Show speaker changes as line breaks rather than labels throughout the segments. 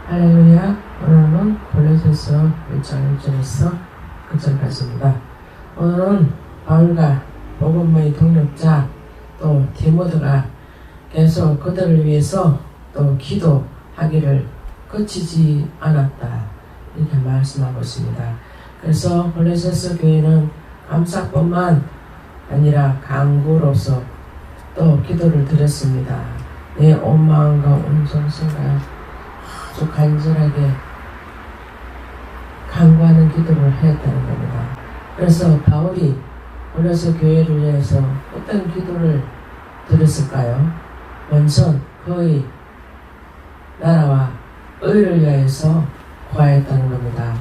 할렐루야. 오늘은 골로새서 1장 1절에서 9절까지입니다. 오늘은 바울과 복음의 동력자 또 디모데가 계속 그들을 위해서 또 기도하기를 그치지 않았다, 이렇게 말씀하고 있습니다. 그래서 골로새서 교회는 감사뿐만 아니라 간구로서 또 기도를 드렸습니다. 내 온 마음과 온 정신과 아주 간절하게 간구하는 기도를 했다는 겁니다. 그래서 바울이 골로새 교회를 위해서 어떤 기도를 드렸을까요? 먼저 그의 나라와 의를 위하여서 구하였다는 겁니다.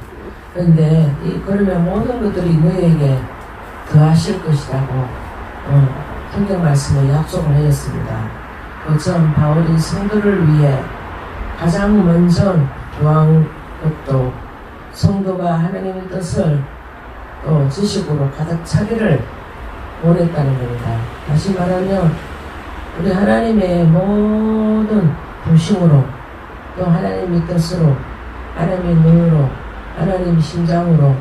그런데 그러면 모든 것들이 너희에게 더하실 것이라고 성경 말씀에 약속을 하였습니다. 그처럼 바울이 성도를 위해 가장 먼저 구한 것도 성도가 하나님의 뜻을 또 지식으로 가득 차기를 원했다는 겁니다. 다시 말하면 우리 하나님의 모든 부심으로 또 하나님의 뜻으로, 하나님의 눈으로, 하나님의 심장으로,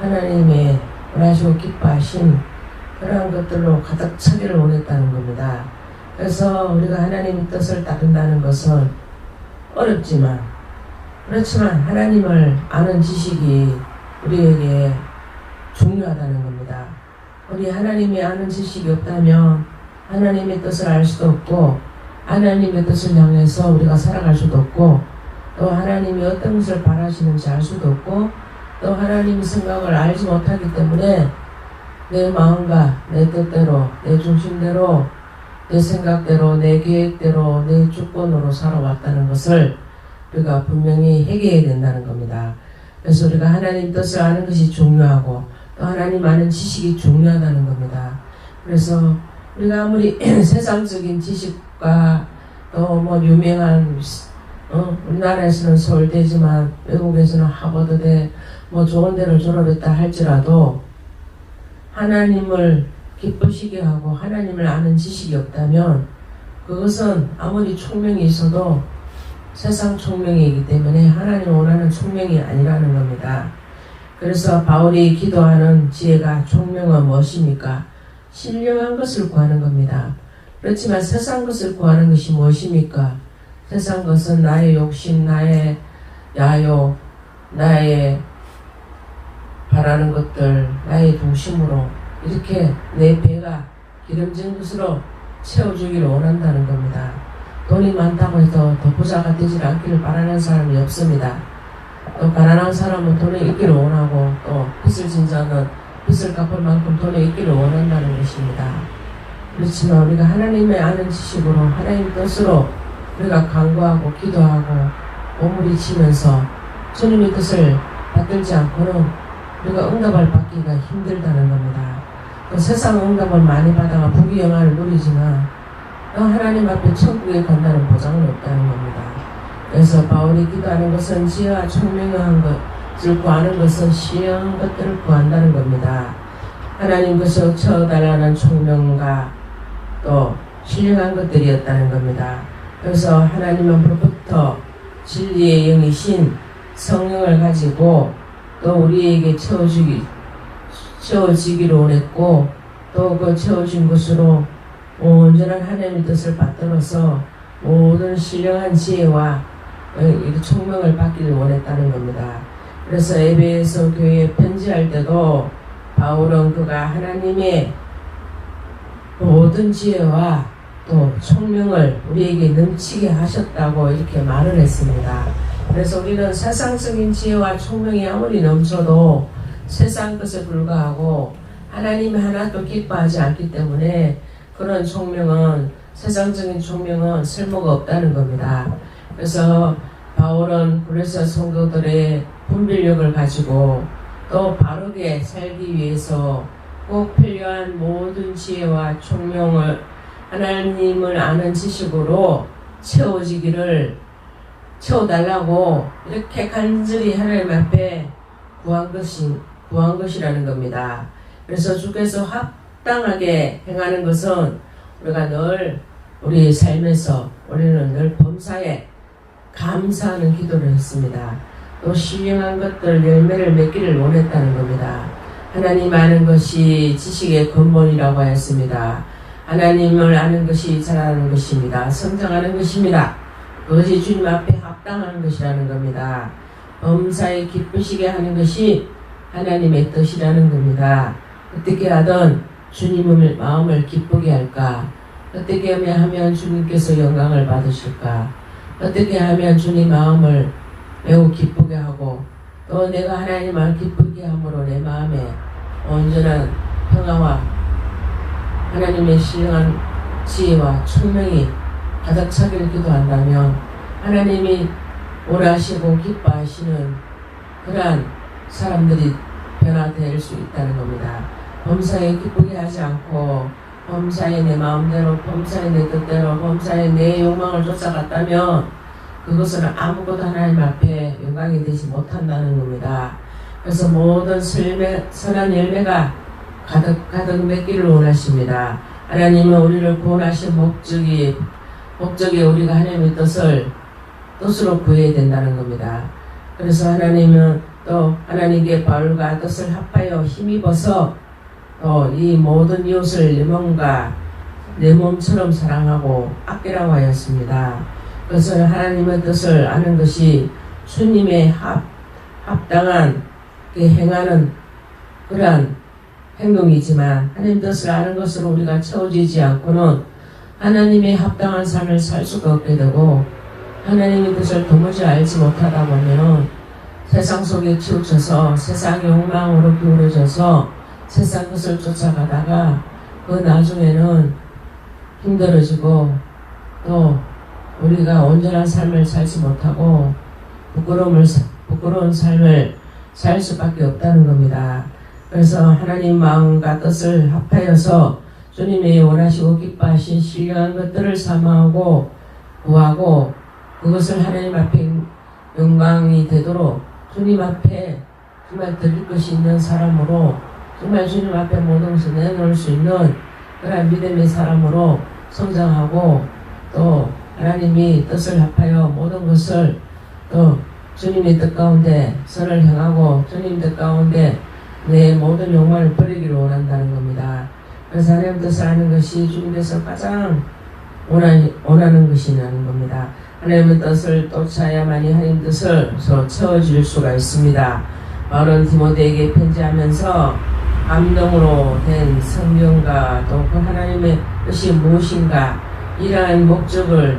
하나님의 원하시고 기뻐하신 그러한 것들로 가득 차기를 원했다는 겁니다. 그래서 우리가 하나님의 뜻을 따른다는 것은 어렵지만, 그렇지만 하나님을 아는 지식이 우리에게 중요하다는 겁니다. 우리 하나님이 아는 지식이 없다면 하나님의 뜻을 알 수도 없고, 하나님의 뜻을 향해서 우리가 살아갈 수도 없고, 또 하나님이 어떤 것을 바라시는지 알 수도 없고, 또 하나님의 생각을 알지 못하기 때문에 내 마음과 내 뜻대로, 내 중심대로, 내 생각대로, 내 계획대로, 내 주권으로 살아왔다는 것을 우리가 분명히 회개해야 된다는 겁니다. 그래서 우리가 하나님 뜻을 아는 것이 중요하고 또 하나님 아는 지식이 중요하다는 겁니다. 그래서 우리가 아무리 세상적인 지식과 또 유명한 우리나라에서는 서울대지만 외국에서는 하버드대 좋은 데를 졸업했다 할지라도 하나님을 기쁘시게 하고 하나님을 아는 지식이 없다면 그것은 아무리 총명이 있어도 세상 총명이기 때문에 하나님 원하는 총명이 아니라는 겁니다. 그래서 바울이 기도하는 지혜가 총명은 무엇입니까? 신령한 것을 구하는 겁니다. 그렇지만 세상 것을 구하는 것이 무엇입니까? 세상 것은 나의 욕심, 나의 야욕, 나의 바라는 것들, 나의 중심으로 이렇게 내 배가 기름진 것으로 채워주기를 원한다는 겁니다. 돈이 많다고 해서 더 부자가 되지 않기를 바라는 사람이 없습니다. 또 가난한 사람은 돈에 있기를 원하고 또 빚을 진 자는 빚을 갚을 만큼 돈에 있기를 원한다는 것입니다. 그렇지만 우리가 하나님의 아는 지식으로 하나님 뜻으로 우리가 간구하고 기도하고 몸부림치면서 주님의 뜻을 받들지 않고는 우리가 응답을 받기가 힘들다는 겁니다. 세상 응답을 많이 받아가 부귀 영화를 누리지만 하나님 앞에 천국에 간다는 보장은 없다는 겁니다. 그래서 바울이 기도하는 것은 지혜와 총명한 것을 구하는 것은 신령한 것들을 구한다는 겁니다. 하나님 것을 채워달라는 총명과 또 신령한 것들이었다는 겁니다. 그래서 하나님 앞으로부터 진리의 영이신 성령을 가지고 또 우리에게 채워지기를 원했고 또 그 채워진 것으로 온전한 하나님의 뜻을 받들어서 모든 신령한 지혜와 총명을 받기를 원했다는 겁니다. 그래서 에베소 교회에 편지할 때도 바울은 그가 하나님의 모든 지혜와 또 총명을 우리에게 넘치게 하셨다고 이렇게 말을 했습니다. 그래서 우리는 세상적인 지혜와 총명이 아무리 넘쳐도 세상 것에 불과하고 하나님이 하나도 기뻐하지 않기 때문에 그런 총명은, 세상적인 총명은 쓸모가 없다는 겁니다. 그래서 바울은 골로새 성도들의 분별력을 가지고 또 바르게 살기 위해서 꼭 필요한 모든 지혜와 총명을 하나님을 아는 지식으로 채워달라고 이렇게 간절히 하나님 앞에 구한 것이라는 겁니다. 그래서 주께서 합당하게 행하는 것은 우리가 늘 우리 삶에서 우리는 늘 범사에 감사하는 기도를 했습니다. 또 신령한 것들 열매를 맺기를 원했다는 겁니다. 하나님 아는 것이 지식의 근본이라고 하였습니다. 하나님을 아는 것이 자라는 것입니다. 성장하는 것입니다. 그것이 주님 앞에 합당한 것이라는 겁니다. 범사에 기쁘시게 하는 것이 하나님의 뜻이라는 겁니다. 어떻게 하든 주님의 마음을 기쁘게 할까? 어떻게 하면 주님께서 영광을 받으실까? 어떻게 하면 주님 마음을 매우 기쁘게 하고 또 내가 하나님을 기쁘게 함으로 내 마음에 온전한 평화와 하나님의 신령한 지혜와 총명이 가득 차기를 기도한다면 하나님이 원하시고 기뻐하시는 그러한 사람들이 변화될 수 있다는 겁니다. 범사에 기쁘게 하지 않고 범사에 내 마음대로, 범사에 내 뜻대로, 범사에 내 욕망을 쫓아갔다면 그것은 아무것도 하나님 앞에 영광이 되지 못한다는 겁니다. 그래서 모든 선한 열매가 가득 맺기를 원하십니다. 하나님은 우리를 구원하신 목적이 우리가 하나님의 뜻으로 구해야 된다는 겁니다. 그래서 하나님은 또 하나님께 바울과 뜻을 합하여 힘입어서 또 이 모든 이웃을 내 몸처럼 사랑하고 아끼라고 하였습니다. 그래서 하나님의 뜻을 아는 것이 주님의 합당한 행하는 그러한 행동이지만 하나님 뜻을 아는 것으로 우리가 채워지지 않고는 하나님의 합당한 삶을 살 수가 없게 되고 하나님의 뜻을 도무지 알지 못하다 보면 세상 속에 치우쳐서 세상의 욕망으로 기울어져서 세상 것을 쫓아가다가 그 나중에는 힘들어지고 또 우리가 온전한 삶을 살지 못하고 부끄러운 삶을 살 수밖에 없다는 겁니다. 그래서 하나님 마음과 뜻을 합하여서 주님의 원하시고 기뻐하신 신령한 것들을 사모하고 구하고 그것을 하나님 앞에 영광이 되도록 주님 앞에 정말 드릴 것이 있는 사람으로 정말 주님 앞에 모든 것을 내놓을 수 있는 그런 믿음의 사람으로 성장하고 또 하나님이 뜻을 합하여 모든 것을 또 주님의 뜻 가운데 선을 행하고 주님 뜻 가운데 내 모든 욕망을 버리기를 원한다는 겁니다. 그래서 하나님 뜻을 아는 것이 주님께서 가장 원하는 것이라는 겁니다. 하나님의 뜻을 쫓아야만이 하나님 뜻을 채워질 수가 있습니다. 바울은 디모데에게 편지하면서 감동으로 된 성경과 또 그 하나님의 뜻이 무엇인가 이러한 목적을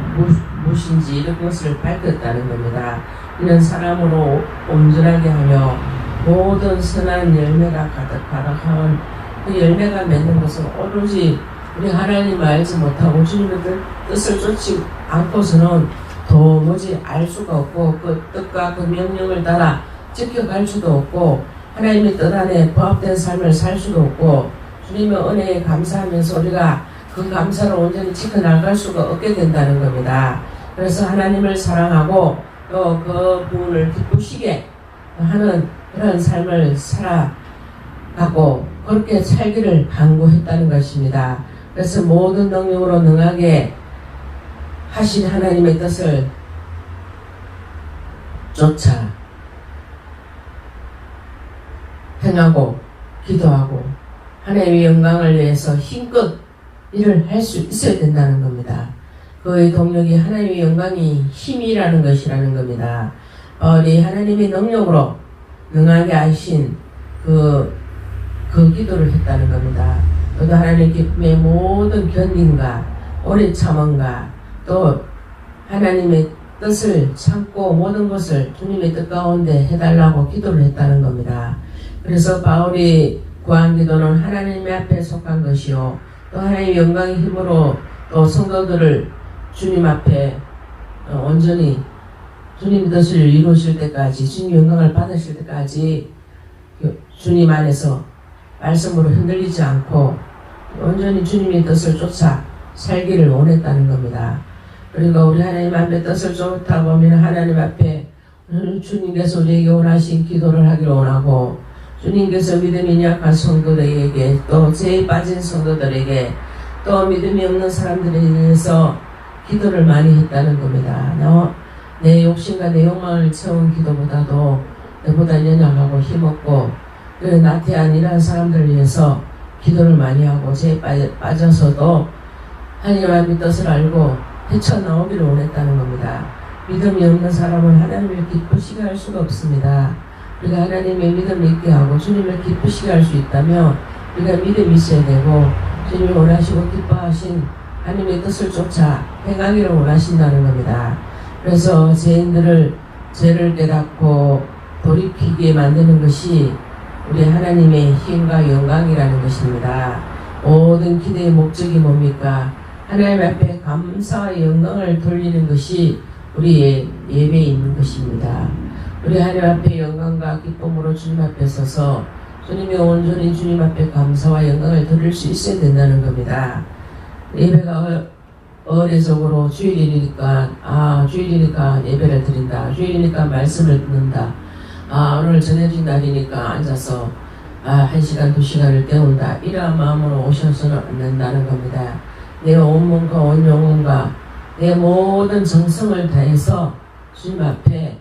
무엇인지 이런 것을 밝혔다는 겁니다. 이는 사람으로 온전하게 하며 모든 선한 열매가 가득하는 그 열매가 맺는 것은 오로지 우리 하나님을 알지 못하고 주님의 뜻을 쫓지 않고서는 도무지 알 수가 없고 그 뜻과 그 명령을 따라 지켜갈 수도 없고 하나님의 뜻 안에 부합된 삶을 살 수도 없고 주님의 은혜에 감사하면서 우리가 그 감사를 온전히 지켜나갈 수가 없게 된다는 겁니다. 그래서 하나님을 사랑하고 또 그 부분을 기쁘시게 하는 그런 삶을 살아가고 그렇게 살기를 간구했다는 것입니다. 그래서 모든 능력으로 능하게 하신 하나님의 뜻을 쫓아 행하고 기도하고 하나님의 영광을 위해서 힘껏 일을 할 수 있어야 된다는 겁니다. 그의 동력이 하나님의 영광이 힘이라는 것이라는 겁니다. 우리 하나님의 능력으로 능하게 하신 그 기도를 했다는 겁니다. 또 하나님 기쁨의 모든 견딘과 오래 참음과 또 하나님의 뜻을 참고 모든 것을 주님의 뜻 가운데 해달라고 기도를 했다는 겁니다. 그래서 바울이 구한 기도는 하나님 앞에 속한 것이요 또 하나님의 영광의 힘으로 또 성도들을 주님 앞에 온전히 주님 뜻을 이루실 때까지 주님 영광을 받으실 때까지 주님 안에서 말씀으로 흔들리지 않고 온전히 주님의 뜻을 쫓아 살기를 원했다는 겁니다. 그러니까 우리 하나님 앞에 뜻을 쫓다 보면 하나님 앞에 주님께서 우리에게 원하신 기도를 하기를 원하고 주님께서 믿음이 약한 성도들에게 또 죄에 빠진 성도들에게 또 믿음이 없는 사람들에 대해서 기도를 많이 했다는 겁니다. 내 욕심과 내 욕망을 채운 기도보다도 내보다 연약하고 힘없고 나태한 이러한 사람들을 위해서 기도를 많이 하고 죄에 빠져서도 하나님의 뜻을 알고 헤쳐나오기를 원했다는 겁니다. 믿음이 없는 사람은 하나님을 기쁘시게 할 수가 없습니다. 우리가 하나님의 믿음을 있게 하고 주님을 기쁘시게 할 수 있다면 우리가 믿음이 있어야 되고 주님이 원하시고 기뻐하신 하나님의 뜻을 쫓아 행하기를 원하신다는 겁니다. 그래서 죄인들을 죄를 깨닫고 돌이키게 만드는 것이 우리 하나님의 힘과 영광이라는 것입니다. 모든 기대의 목적이 뭡니까? 하나님 앞에 감사와 영광을 돌리는 것이 우리의 예배에 있는 것입니다. 우리 하나님 앞에 영광과 기쁨으로 주님 앞에 서서 주님이 온전히 주님 앞에 감사와 영광을 드릴 수 있어야 된다는 겁니다. 예배가 의례적으로 주일이니까 주일이니까 예배를 드린다. 주일이니까 말씀을 듣는다. 오늘 전해진 날이니까 앉아서 1시간 2시간을 때운다. 이러한 마음으로 오셔서는 안 된다는 겁니다. 내 온 몸과 온 영혼과 내 모든 정성을 다해서 주님 앞에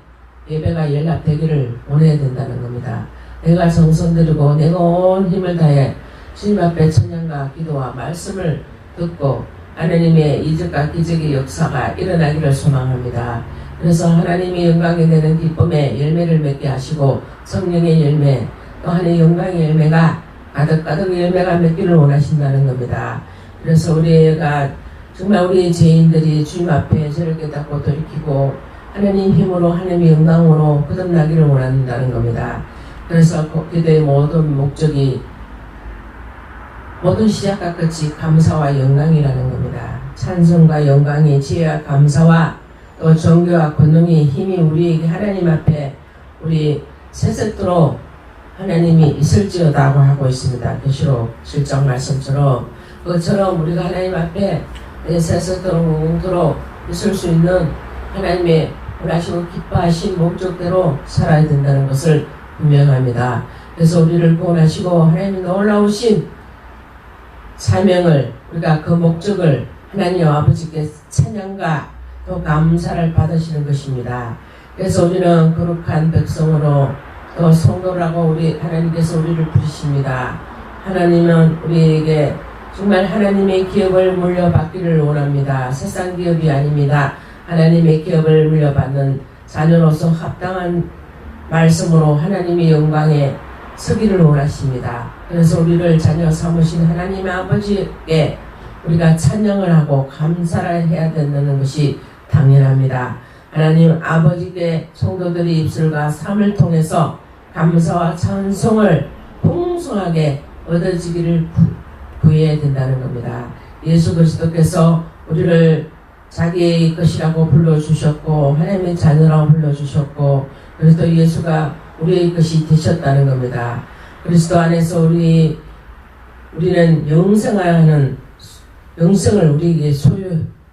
예배가 연락되기를 원해야 된다는 겁니다. 내가 정성 들이고 내가 온 힘을 다해 주님 앞에 찬양과 기도와 말씀을 듣고 하나님의 이적과 기적의 역사가 일어나기를 소망합니다. 그래서 하나님의 영광이 되는 기쁨의 열매를 맺게 하시고 성령의 열매 또 하나님의 영광의 열매가 가득가득 열매가 맺기를 원하신다는 겁니다. 그래서 우리가 정말 우리 죄인들이 주님 앞에 죄를 깨닫고 돌이키고 하나님 힘으로 하나님의 영광으로 거듭나기를 원한다는 겁니다. 그래서 기도의 모든 목적이 모든 시작과 끝이 감사와 영광이라는 겁니다. 찬송과 영광이 지혜와 감사와 또 종교와 권능이 힘이 우리에게 하나님 앞에 우리 세세토록 하나님이 있을지어다고 하고 있습니다. 계시록 7장 말씀처럼 그것처럼 우리가 하나님 앞에 세세토록 영원토록 있을 수 있는 하나님의 원하시고 기뻐하신 목적대로 살아야 된다는 것을 분명합니다. 그래서 우리를 구원하시고 하나님이 놀라우신 사명을 우리가 그 목적을 하나님 아버지께 찬양과 또 감사를 받으시는 것입니다. 그래서 우리는 거룩한 백성으로 또 성도라고 우리 하나님께서 우리를 부르십니다. 하나님은 우리에게 정말 하나님의 기업을 물려받기를 원합니다. 세상 기업이 아닙니다. 하나님의 기업을 물려받는 자녀로서 합당한 말씀으로 하나님의 영광에 서기를 원하십니다. 그래서 우리를 자녀 삼으신 하나님 아버지께 우리가 찬양을 하고 감사를 해야 된다는 것이 당연합니다. 하나님 아버지께 성도들의 입술과 삶을 통해서 감사와 찬송을 풍성하게 얻어지기를 구해야 된다는 겁니다. 예수 그리스도께서 우리를 자기의 것이라고 불러주셨고 하나님의 자녀라고 불러주셨고 그리스도 예수가 우리의 것이 되셨다는 겁니다. 그리스도 안에서 우리는 영생을 우리에게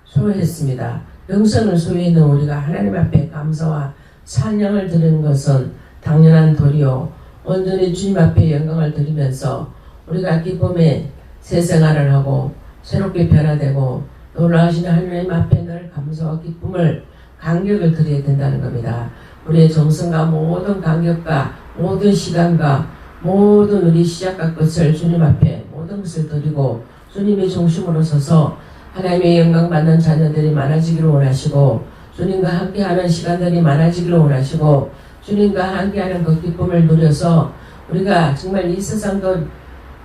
소유했습니다. 영생을 소유했는 우리가 하나님 앞에 감사와 찬양을 드리는 것은 당연한 도리요. 온전히 주님 앞에 영광을 드리면서 우리가 기쁨의 새 생활을 하고 새롭게 변화되고 놀라우신 하나님 앞에 늘 감사와 기쁨을 감격을 드려야 된다는 겁니다. 우리의 정성과 모든 감격과 모든 시간과 모든 우리 시작과 끝을 주님 앞에 모든 것을 드리고 주님의 중심으로 서서 하나님의 영광 받는 자녀들이 많아지기를 원하시고 주님과 함께하는 시간들이 많아지기를 원하시고 주님과 함께하는 그 기쁨을 누려서 우리가 정말 이 세상도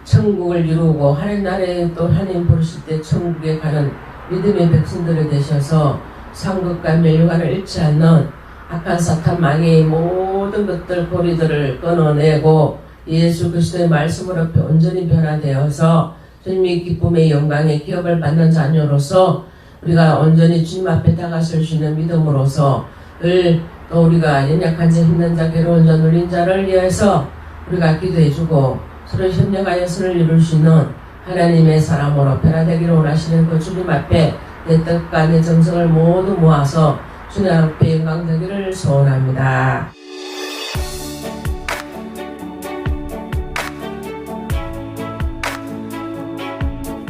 천국을 이루고 하나님 나라에 또 하나님 부르실 때 천국에 가는 믿음의 백성들이 되셔서 상급과 멸류관을 잃지 않는 악한 사탄 마귀의 모든 것들 고리들을 끊어내고 예수 그리스도의 말씀으로 온전히 변화되어서 주님의 기쁨의 영광의 기업을 받는 자녀로서 우리가 온전히 주님 앞에 다가설 수 있는 믿음으로서 늘 또 우리가 연약한 자, 힘든 자, 괴로운 자, 눌린 자를 위해서 우리가 기도해주고 서로 협력하여 선을 이룰 수 있는 하나님의 사람으로 변화되기를 원하시는 그 주님 앞에 내 뜻과 내 정성을 모두 모아서 주님 앞에 영광되기를 소원합니다.